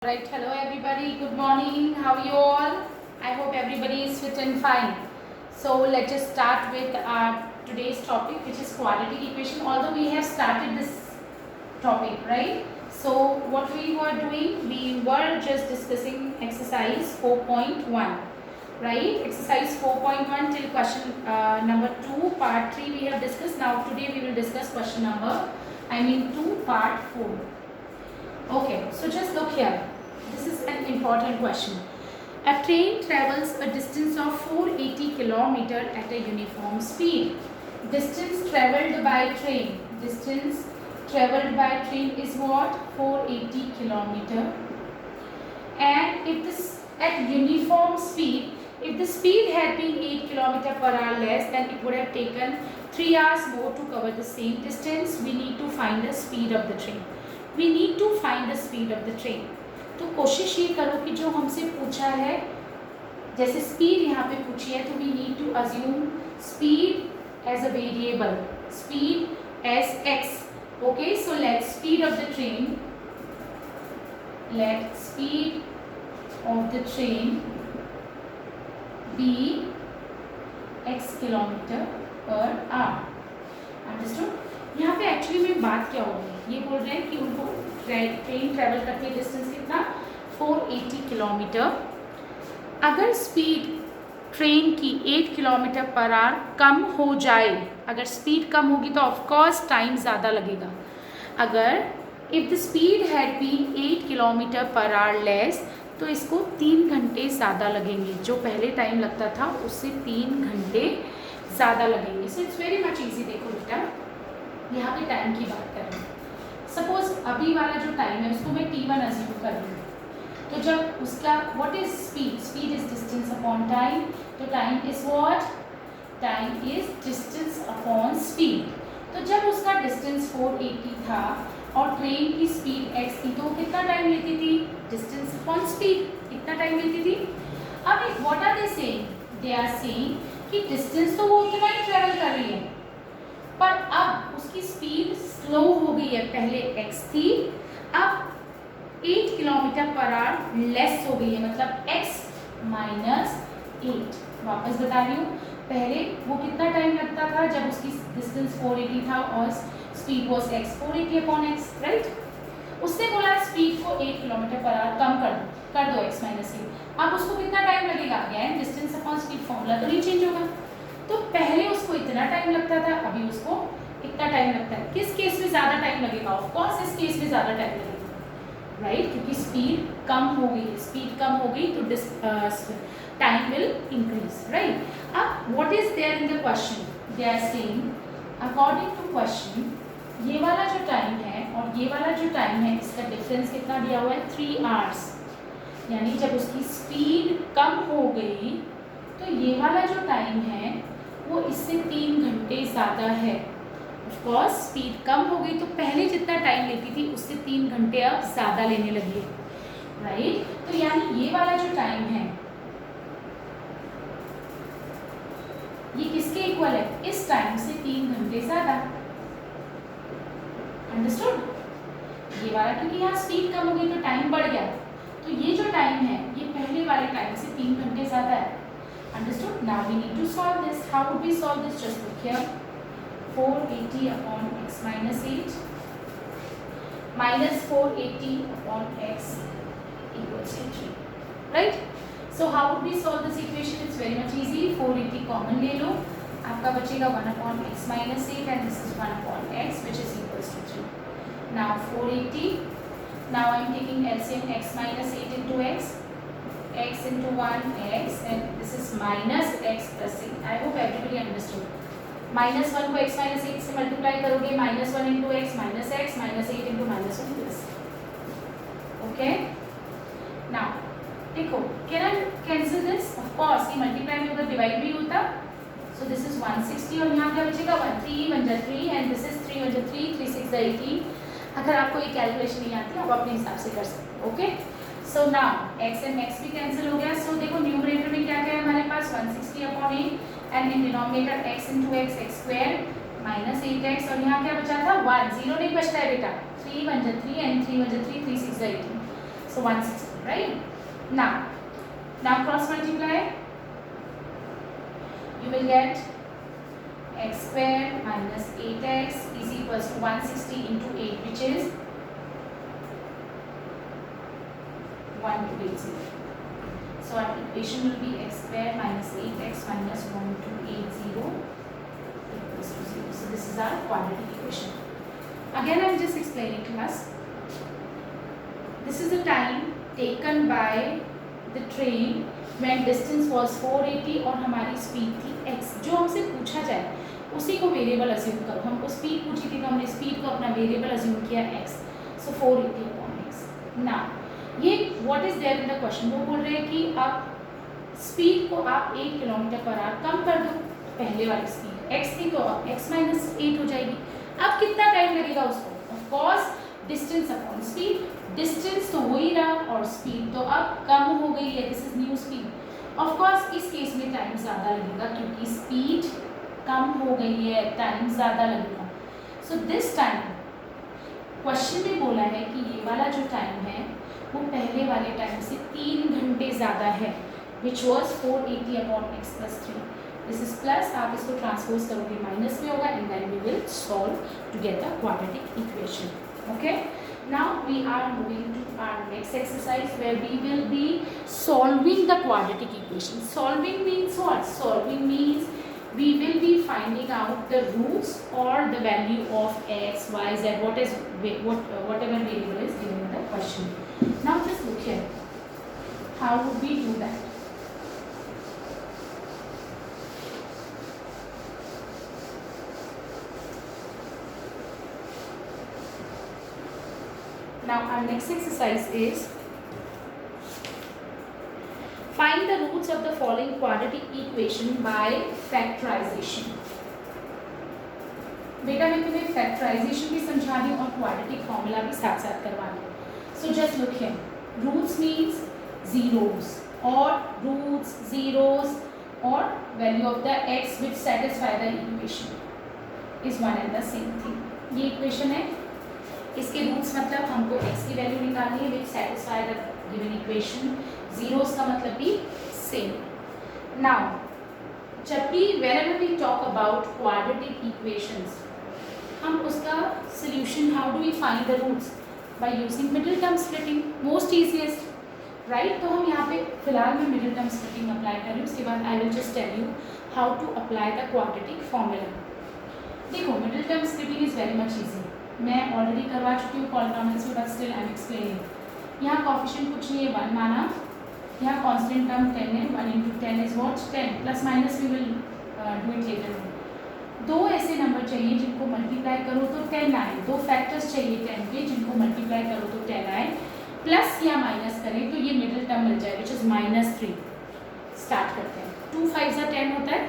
Right, hello everybody, good morning, how are you all? I hope everybody is fit and fine. So let's just start with today's topic, which is quadratic equation. Although we have started this topic, right? So what we were doing, we were just discussing exercise 4.1, right? Exercise 4.1 till question number 2, part 3 we have discussed. Now today we will discuss question number, 2, part 4. Okay, so just look here. This is an important question. A train travels a distance of 480 km at a uniform speed. Distance traveled by train. Distance traveled by train is what? 480 km. And if this at uniform speed, if the speed had been 8 km per hour less, then it would have taken 3 hours more to cover the same distance. We need to find the speed of the train. We need to find the speed of the train. तो कोशिश ये करो कि जो हमसे पूछा है, जैसे स्पीड यहाँ पे पूछी है, तो we need to assume speed as a variable, speed as x. Okay, so let speed of the train be x kilometre per our. Understood? यहाँ पे एक्चुअली में बात क्या होगी, ये बोल रहे हैं कि उनको ट्रेन ट्रेवल करती है डिस्टेंस कितना, 480 किलोमीटर. अगर स्पीड ट्रेन की 8 किलोमीटर पर आवर कम हो जाए, अगर स्पीड कम होगी तो ऑफकोर्स टाइम ज़्यादा लगेगा. अगर if the speed had been 8 kilometre per hour less, तो इसको 3 घंटे ज़्यादा लगेंगे. जो पहले टाइम लगता था उससे 3 घंटे ज़्यादा लगेंगे. So it's very much easy. देखो बेटा, यहाँ पे टाइम की बात कर रहे हैं. सपोज अभी वाला जो टाइम है उसको मैं t1 अज्यूम कर रही हूँ. तो जब उसका what is speed, speed is distance upon time. तो time is what, time is distance upon speed. तो जब उसका डिस्टेंस 480 था और ट्रेन की स्पीड x थी, तो कितना टाइम लेती थी, डिस्टेंस अपॉन स्पीड, कितना टाइम लेती थी. अब what are they saying, they are saying कि डिस्टेंस तो वो उतना ही ट्रेवल कर रही है, पर अब उसकी स्पीड स्लो हो गई है. पहले x थी, अब 8 किलोमीटर पर आवर लेस हो गई है, मतलब x माइनस 8. वापस बता रही हूँ, पहले वो कितना टाइम लगता था जब उसकी डिस्टेंस 480 था और speed was x, 480 upon x, right. उससे बोला स्पीड को 8 किलोमीटर पर आवर कम कर दो x माइनस 8. अब उसको कितना टाइम लगेगा, again distance upon speed formula तो नहीं चेंज होगा. तो पहले उसको इतना टाइम लगता था, अभी उसको इतना टाइम लगता है. किस केस में ज़्यादा टाइम लगेगा, ऑफ कोर्स इस केस में ज़्यादा टाइम लगेगा, राइट, क्योंकि स्पीड कम हो गई. स्पीड कम हो गई तो टाइम विल इंक्रीज, राइट. अब what is there in the question, they are saying according to question, ये वाला जो टाइम है और ये वाला जो टाइम है, इसका डिफरेंस कितना दिया हुआ है, 3 आवर्स. यानी जब उसकी स्पीड कम हो गई तो ये वाला जो टाइम है वो इससे 3 घंटे ज़्यादा है. ऑफ कोर्स स्पीड कम हो गई तो पहले जितना टाइम लेती थी उससे 3 घंटे अब ज़्यादा लेने लगी है, राइट. तो यानी ये वाला जो टाइम है ये किसके इक्वल है, इस टाइम से 3 घंटे ज़्यादा. अंडरस्टूड? ये वाला क्योंकि यहाँ स्पीड कम हो गई तो टाइम बढ़ गया, तो ये जो टाइम है ये पहले वाले टाइम से 3 घंटे ज़्यादा है. Understood? Now we need to solve this. How would we solve this? Just look here. 480 upon x minus 8 minus 480 upon x equals to 3. Right? So how would we solve this equation? It's very much easy. 480 common ले लो, आपका बचेगा 1 upon x minus 8 and this is 1 upon x which is equals to 3. Now 480. Now I am taking LCM x minus 8 into x. X into 1 x and this is minus x plus 8. I hope everybody understood. minus 1 को x minus 8 से multiply करोगे, minus 1 into x minus x minus 8 into minus 1 plus. Okay? Now देखो, can I cancel this? Of course ये multiply में अगर divide भी होता, so this is 160 और यहाँ क्या बचेगा 1 3 1 जा 3 and this is 3 1 जा 3 3 6 जा 18. अगर आपको ये कैलकुलेशन नहीं आती आप अपने हिसाब से कर सकते हो. Okay, so now x and x भी कैंसिल हो गया. सो देखो न्यूमरेटर में क्या क्या है हमारे पास, 160 upon 8 and in denominator x into x x square minus 8x और यहाँ क्या बचा था 1. जीरो नहीं बचता है बेटा, 3 1 जा 3 and 3 1 जा 3 3 6 जा 18. So 160, right? Now cross multiply. You will get x square minus 8x is equals to 160 into 8, which is 1280. So our equation will be x square minus 8x minus 1280 equals to 0. So this is our quadratic equation. Again, I am just explaining to us. This is the time taken by the train when distance was 480 और हमारी speed थी x. जो हमसे पूछा जाए उसी को variable assume करो. हमको स्पीड पूछी थी तो हमने स्पीड को अपना वेरिएबल अज्यूम किया x. So 480 upon x. Now ये what is there in the question. वो बोल रहे हैं कि आप स्पीड को आप 8 किलोमीटर पर आवर कम कर दो. पहले वाली स्पीड x थी तो अब x माइनस 8 हो जाएगी. अब कितना टाइम लगेगा उसको. Of course distance upon speed. Distance तो वही रहा और स्पीड तो अब कम हो गई है. This is new speed. Of course इस केस में टाइम ज़्यादा लगेगा क्योंकि स्पीड कम हो गई है, टाइम ज़्यादा लगेगा. सो दिस टाइम क्वेश्चन में बोला है कि ये वाला जो टाइम है वो पहले वाले टाइम से 3 घंटे ज़्यादा है, which was 480 upon x plus 3. This is plus. आप इसको ट्रांसपोज करोगे माइनस में होगा and then we will solve to get the quadratic equation. Okay. Now we are moving to our next exercise where we will be solving the quadratic equation. Solving means what? Solving means we will be finding out the roots or the value of x, y, z, whatever variable is given in the question. Now just look here. How would we do that? Now our next exercise is find the roots of the following quadratic equation by factorization. बेटा मैं तुम्हें factorization भी समझा रही हूँ और quadratic formula भी साथ साथ करवा रही हूँ. So just look here. Roots means zeros or roots, zeros or value of the x which satisfy the equation is one and the same thing. ये equation है. इसके रूट्स मतलब हमको x की वैल्यू निकालनी है which satisfy the given equation. Zeros का मतलब भी सेम. नाउ जब भी whenever we talk about quadratic equations हम उसका solution how do we find the roots by using middle term splitting. Most easiest right. तो हम यहाँ पे फिलहाल मैं मिडिल टर्म स्प्लिटिंग अप्लाई कर रही हूँ. उसके बाद I will just tell you how to apply the quadratic formula. देखो middle term splitting is very much easy. मैं ऑलरेडी करवा चुकी हूँ पॉलीनॉमियल्स में but still I am explaining. यहाँ कॉफिशिएंट कुछ नहीं है 1 माना. यहाँ कांस्टेंट टर्म 10 है. 1 into 10 is what 10 plus minus we will do it later. 2 ऐसे नंबर चाहिए जिनको मल्टीप्लाई करो तो 10 आए. 2 फैक्टर्स चाहिए 10 के जिनको मल्टीप्लाई करो तो 10 आए. प्लस या माइनस करें तो ये मिडिल टर्म मिल जाए विच इज -3. स्टार्ट करते हैं. 2 5 10 होता है.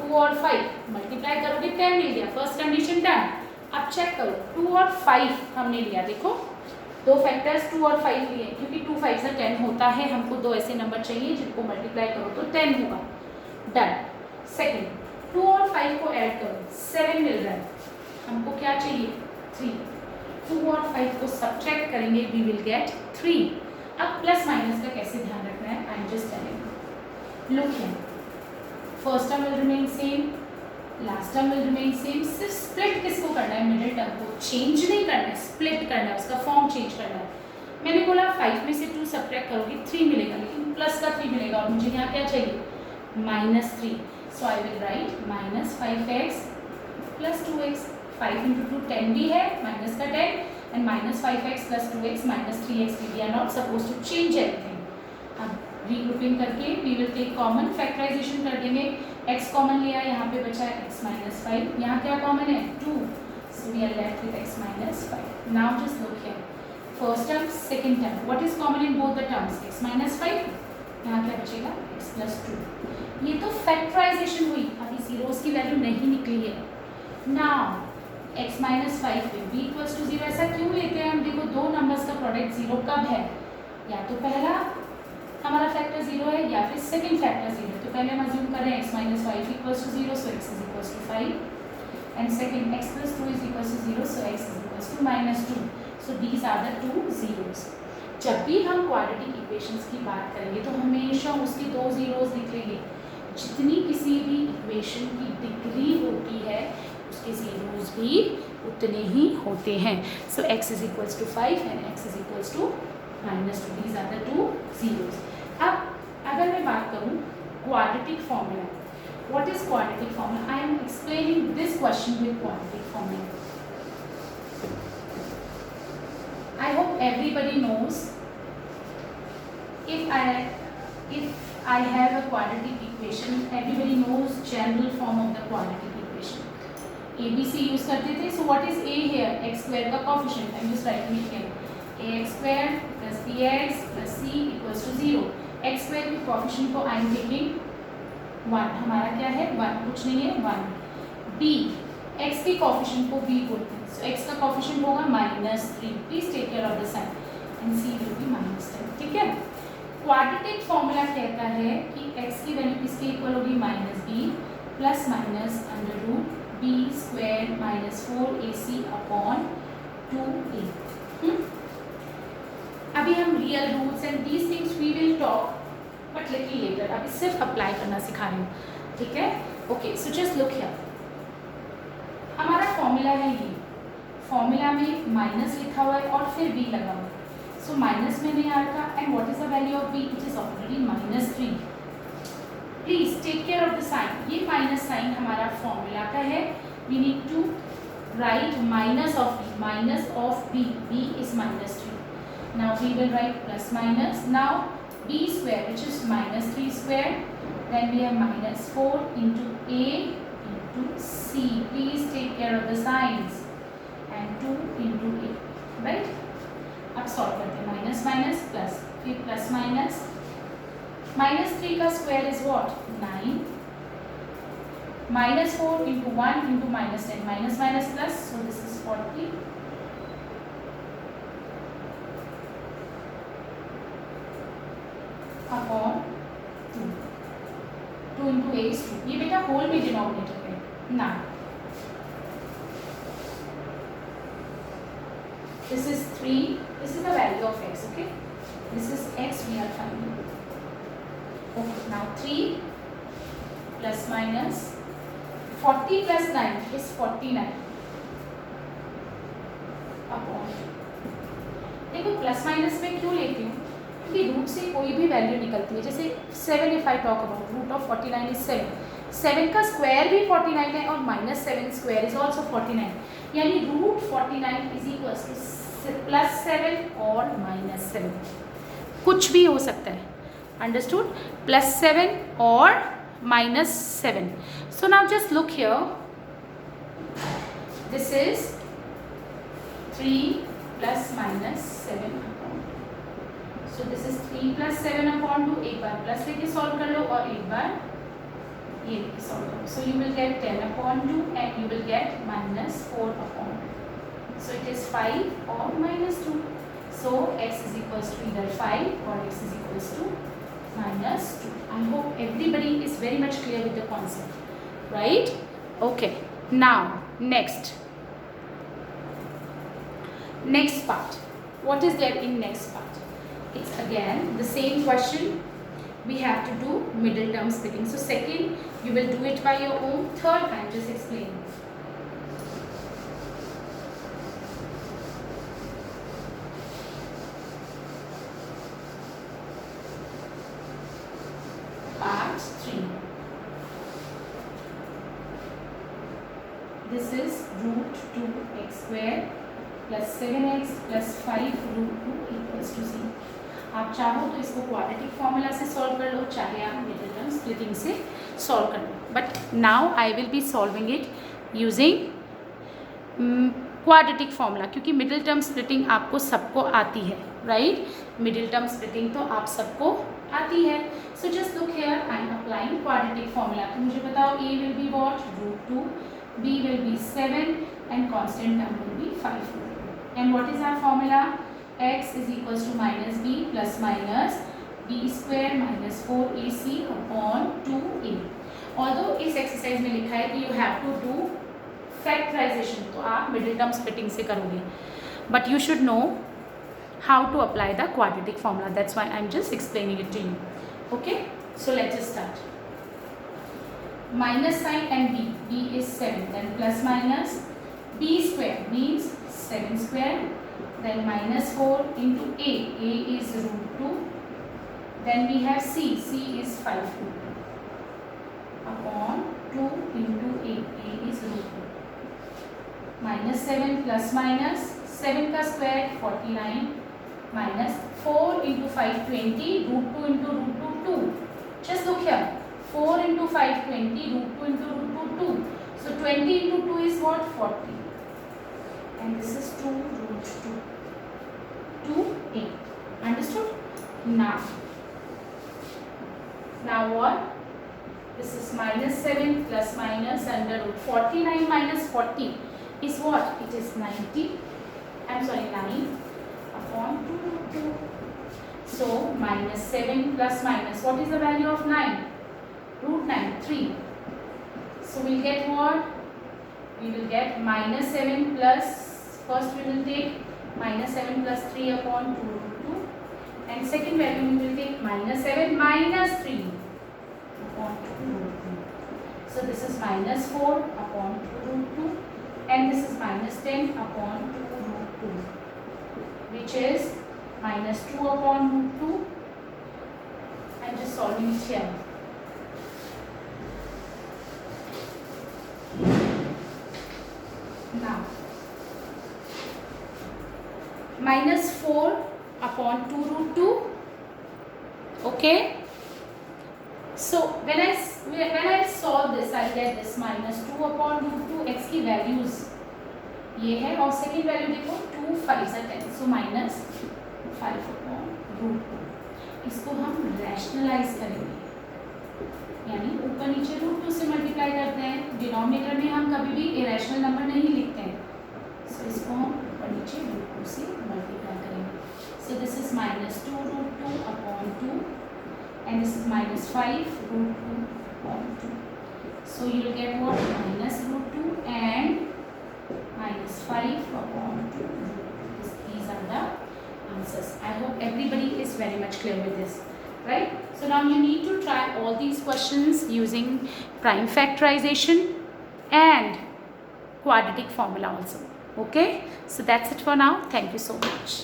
2 और 5 मल्टीप्लाई करोगे 10 मिल गया. First condition done. अब चेक करो 2 और 5 हमने लिया. देखो 2 फैक्टर्स 2 और 5 लिए क्योंकि 2 5 10 होता है. हमको 2 ऐसे नंबर चाहिए जिनको मल्टीप्लाई करो तो 10 होगा. डन. सेकंड 2 और 5 को ऐड करो 7 मिल रहा है. हमको क्या चाहिए 3. 2 और 5 को सब्ट्रैक्ट करेंगे वी विल गेट 3. अब प्लस माइनस का कैसे ध्यान रखना है I am just telling. Look here. First term will remain same, last term will remain same. सिर्फ स्प्लिट किसको करना है मिडिल टर्म को. चेंज नहीं करना है, स्प्लिट करना है, उसका फॉर्म चेंज करना है. मैंने बोला 5 में से 2 सब्ट्रैक्ट करोगे 3 मिलेगा लेकिन प्लस का 3 मिलेगा और मुझे यहाँ क्या चाहिए -3. So I will write -5x plus 2x. 5 into 2 10 भी है माइनस का 10 and -5x plus 2x -3x we are not suppose to change everything. अब रीग्रुपिंग करके we will take common. Factorisation कर देंगे. x कॉमन लिया यहाँ पे बचा है x -5. यहाँ क्या कॉमन है 2. So we are left with x -5. Now just look here. First term second term what is common in both the terms x -5. यहाँ क्या बचेगा x + 2. ये तो फैक्टराइजेशन हुई. अभी जीरोस की वैल्यू नहीं निकली है. नाउ x -5 पे b = 0. ऐसा क्यों लेते हैं हम. देखो 2 नंबर्स का प्रोडक्ट 0 कब है. या तो पहला हमारा फैक्टर 0 है या फिर सेकंड फैक्टर 0. तो पहले हम अज्यूम करें x - 5 = 0 so x = 5 and second x + 2 = 0 so x = -2. so these are the 2 zeros. जब भी हम क्वाड्रेटिक इक्वेशंस की बात करेंगे तो हमेशा उसकी दो जीरोस लिखेंगे। जितनी किसी भी इक्वेशन की डिग्री होती है उसके जीरोस भी उतने ही होते हैं। So x is equals to 5 and x is equals to -2, these are the two zeros. अब अगर मैं बात करूं quadratic formula, what is quadratic formula? I am explaining this question with quadratic formula. I hope everybody knows if I have a quadratic equation, everybody knows general form of the quadratic equation. ABC use करते थे. So what is A here? X square का coefficient. I'm just writing it here. AX square plus BX plus C equals to 0. X square के coefficient को I am taking 1. हमारा क्या है? 1. कुछ नहीं है 1. B x के कोफिशिएंट को b बोलते हैं। सो x का कोफिशिएंट होगा -3। Please take care of the sign and c will be -10। ठीक है। क्वाड्रेटिक फॉर्मूला कहता है कि x की वैल्यू किसके इक्वल होगी? -b plus minus under root b square -4ac upon 2a। अभी हम real roots and these things we will talk but little later. अभी सिर्फ अप्लाई करना सिखा रही हूँ। ठीक है। Okay, so just look here. हमारा फॉर्मूला है ये, फॉर्मूला में माइनस लिखा हुआ है और फिर b लगा हुआ है। सो माइनस में नहीं आ रहा and what is the value of b? It is already -3। Please take care of the sign. ये माइनस साइन हमारा फॉर्मूला का है। We need to write minus of b is -3। Now we will write plus minus. Now b square which is -3 square, then we have -4 into a to C. Please take care of the signs. And 2 into a. Right? अब solve करते हैं। Minus minus plus, फिर plus minus. -3 का square is what? 9। -4 into 1 into -10. Minus minus plus, so this is 40. Upon 2 into a is 2. ये बेटा whole में denominator है। Now, this is 3. This is the value of x. Okay, this is x we are finding. Okay, now 3 plus minus 40 plus 9 is 49 upon. देखो plus minus में क्यों लेती हूँ? क्योंकि रूट से कोई भी वैल्यू निकलती है। जैसे 7 if I talk about root of 49 is 7। 7 का स्क्वायर भी 49 है और -7 स्क्वायर इज ऑल्सो 49, यानी रूट 49 इज इक्वल टू +7 और -7, कुछ भी हो सकता है। अंडरस्टूड? +7 और -7। So now just look here, this is 3 + -7 upon 2। So this is 3 + 7 upon 2। एक बार प्लस लेके सॉल्व कर लो और एक बार ये सॉल्व करो। So you will get 10 upon 2 and you will get -4 upon 2। So it is 5 और -2। So x is equals to इधर 5 और x is equals to -2। I hope everybody is very much clear with the concept, right? Okay, now next part. What is there in next part? It's again the same question. We have to do middle term splitting. So second, you will do it by your own. Third, I'm just explaining. Part 3. This is root 2x square plus 7x plus 5 root 2 equals to 0. आप चाहो तो इसको quadratic formula से solve कर लो, चाहे आप middle term splitting से सॉल्व कर लो। But now I will be solving it using quadratic formula, क्योंकि मिडिल टर्म स्प्लिटिंग आपको सबको आती है, राइट? मिडिल टर्म स्प्लिटिंग तो आप सबको आती है। So just look here, I am applying quadratic formula. तो मुझे बताओ, a will be what? √2, b will be 7 and constant term will be 5। And what is our formula? x is equals to -b plus minus b square minus 4ac upon 2a. Although इस exercise में लिखा है कि you have to do factorization, तो आप middle term splitting से करोगे, but you should know how to apply the quadratic formula. That's why I'm just explaining it to you. Okay, so let's just start. Minus sign and b is 7, then plus minus b square means 7 square, then minus 4 into a is root 2, then we have c is 5 upon 2 into a is root 2, minus 7 plus minus 7 का square 49, minus 4 into 5 20, root 2 into root 2 2. Just look here, 4 into 5 20, root 2 into root 2 2. So 20 into 2 is what? 40. And this is 2 root 2 2a. Understood? Now what? This is minus 7 plus minus under root 49 minus 40 is what? It is 90. I'm sorry, 9 upon 2 root 2. So minus 7 plus minus. What is the value of 9? Root 9, 3. So we'll get what? We will get minus 7 plus, first we will take minus 7 plus 3 upon 2 root 2. And second value we will take minus 7 minus 3 upon 2 root 2. So this is minus 4 upon 2 root 2. And this is minus 10 upon 2 root 2. Which is minus 2 upon root 2. I'm just solving it here. Now, minus 4 upon 2 root 2. Okay. So when I solve this, I get this minus 2 upon root 2. X की values ये है और second value देखो 2 5 है 10. So minus 5 upon root 2. इसको हम rationalize करेंगे, यानी ऊपर नीचे रूट 2 से मल्टीप्लाई करते हैं. डिनोमिनेटर में हम कभी भी इरेशनल नंबर नहीं लिखते हैं. सो इसको हम ऊपर नीचे रूट 2 से मल्टीप्लाई करेंगे. So this is minus 2 root 2 upon 2 and this is minus 5 root 2 upon 2. So you will get what? Minus root 2 and minus 5 upon 2. These are the answers. I hope everybody is very much clear with this. Right? So now you need to try all these questions using prime factorization and quadratic formula also. Okay? So that's it for now. Thank you so much.